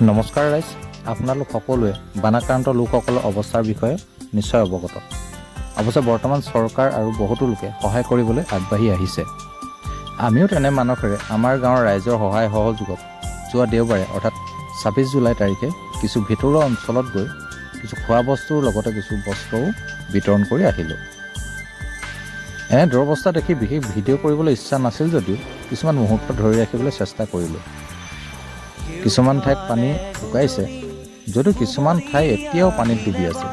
নমস্কাৰ ৰাইজ, আপোনালোক সকলোৱে বানাক্ৰান্ত লোকসকলৰ অৱস্থাৰ বিষয়ে নিশ্চয় অৱগত। অৱশ্যে বৰ্তমান চৰকাৰ আৰু বহুতো লোকে সহায় কৰিবলৈ আগবাঢ়ি আহিছে। আমিও তেনে মানসেৰে আমাৰ গাঁৱৰ ৰাইজৰ সহায় সহযোগত যোৱা দেওবাৰে অৰ্থাৎ ২৬ জুলাই তাৰিখে কিছু ভিতৰুৱা অঞ্চলত গৈ কিছু খোৱা বস্তুৰ লগতে কিছু বস্তুও বিতৰণ কৰি আহিলোঁ। এনে দুৰৱস্থা দেখি বিশেষ ভিডিঅ' কৰিবলৈ ইচ্ছা নাছিল যদিও কিছুমান মুহূৰ্ত ধৰি ৰাখিবলৈ চেষ্টা কৰিলোঁ। কিছুমান ঠাইত পানী শুকাইছে যদিও কিছুমান ঠাই এতিয়াও পানীত ডুবি আছে।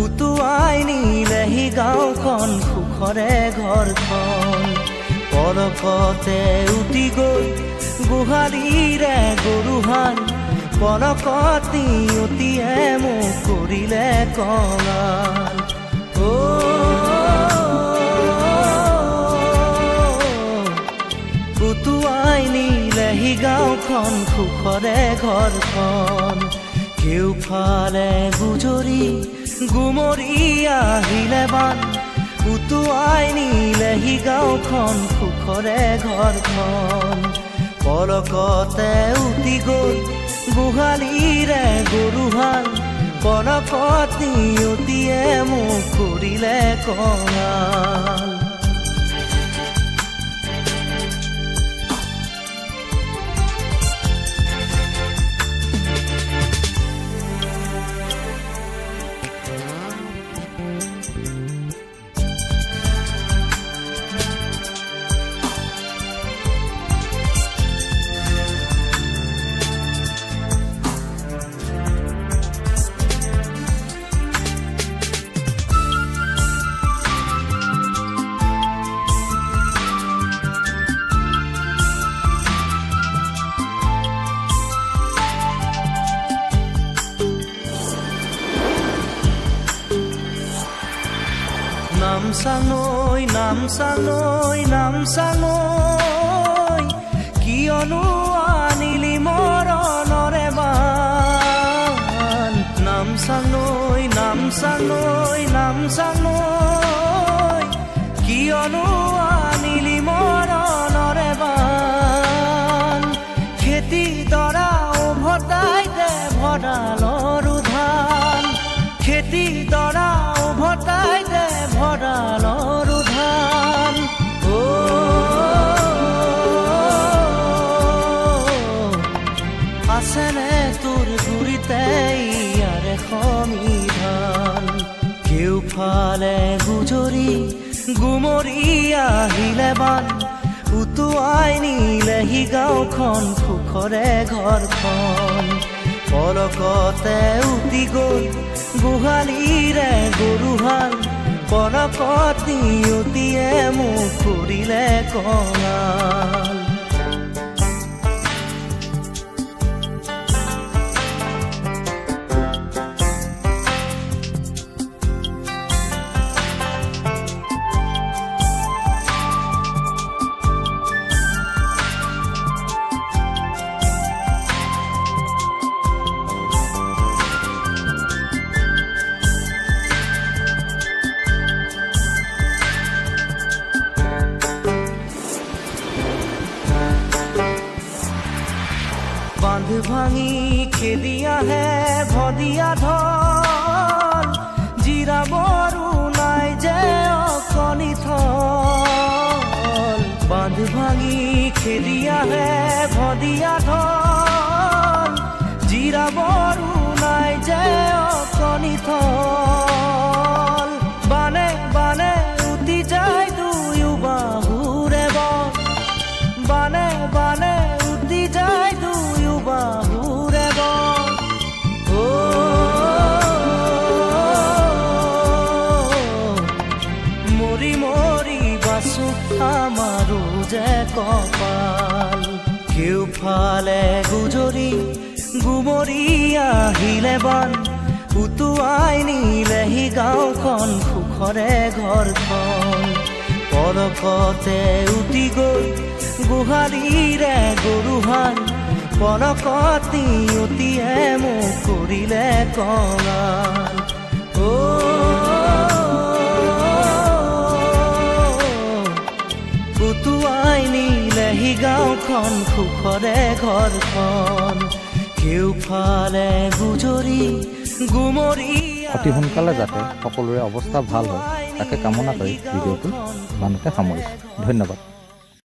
উটুৱাই নিলেহি গাঁওখন সুখৰে ঘৰখন, পলকতে উটি গৈ গোহালিৰে গৰুহাল, পলকতি উটিয়ে মোক কৰিলে কঙাল। উটুৱাই নিলেহি গাঁওখন সুখৰে ঘৰখন, কেওফালে গুজৰি গুমৰি আহিলে বান, উটুৱাই নিলেহি গাঁওখন সুখৰে ঘৰখন, পলকতে উটি গৈ গোহালিৰে গৰুহাল, পলকতি উটিয়ে মোক কৰিলে কঙাল। নামচাঙৈ নামচাঙৈ নামচাঙৈ, কিয়নো আনিলি মৰণৰে বান, নামচাঙৈ নামচাঙৈ নামচাঙৈ, কিয়নো আনিলি মৰণৰে বান, খেতি দৰা উভতাই দে ভঁৰালৰ ধান, খেতি দৰা উভতাই দে ভঁৰালৰ ধান। আছেনে তোৰ গুৰিতে ইয়াৰে সমিধান, কেওফালে গুজৰি গুমৰি আহিলে বান, উটুৱাই নিলেহি গাঁওখন সুখৰে ঘৰখন, পলকতে উটি গৈ গোহালিৰে গৰুহাল, পলকতি উটিয়ে মোক কৰিলে কঙাল। বান্ধ ভাঙি খেদি আহে ভদিয়া ঢল, জিৰাবৰো নাই যে অকণি থল, বান্ধ ভাঙি খেদি আহে ভদিয়া ঢল, জিৰাবৰো নাই যে অকণি থল, বানে বানে উটি যায় দুয়ো বাহুৰে বল, বানে বানে উটি যায় দুয়ো বাহুৰে বল। মৰি মৰি বাচো আমাৰো যে কপাল, কেওফালে গুজৰি গুমৰি আহিলে বান, উটুৱাই নিলেহি গাঁওখন সুখৰে ঘৰখন, পলকতে উটি গৈ গোহালিৰে গৰুহাল, পলকতি উটিয়ে মোক কৰিলে কঙাল। উটুৱাই নিলেহি গাঁওখন সুখৰে ঘৰখন, কেউফালে গুজৰি গুমৰি অতি সোনকালে যাতে সকলোৰে অৱস্থা ভাল হয় তাকে কামনা কৰি ভিডিঅ'টো ইমানতে সামৰিছোঁ। ধন্যবাদ।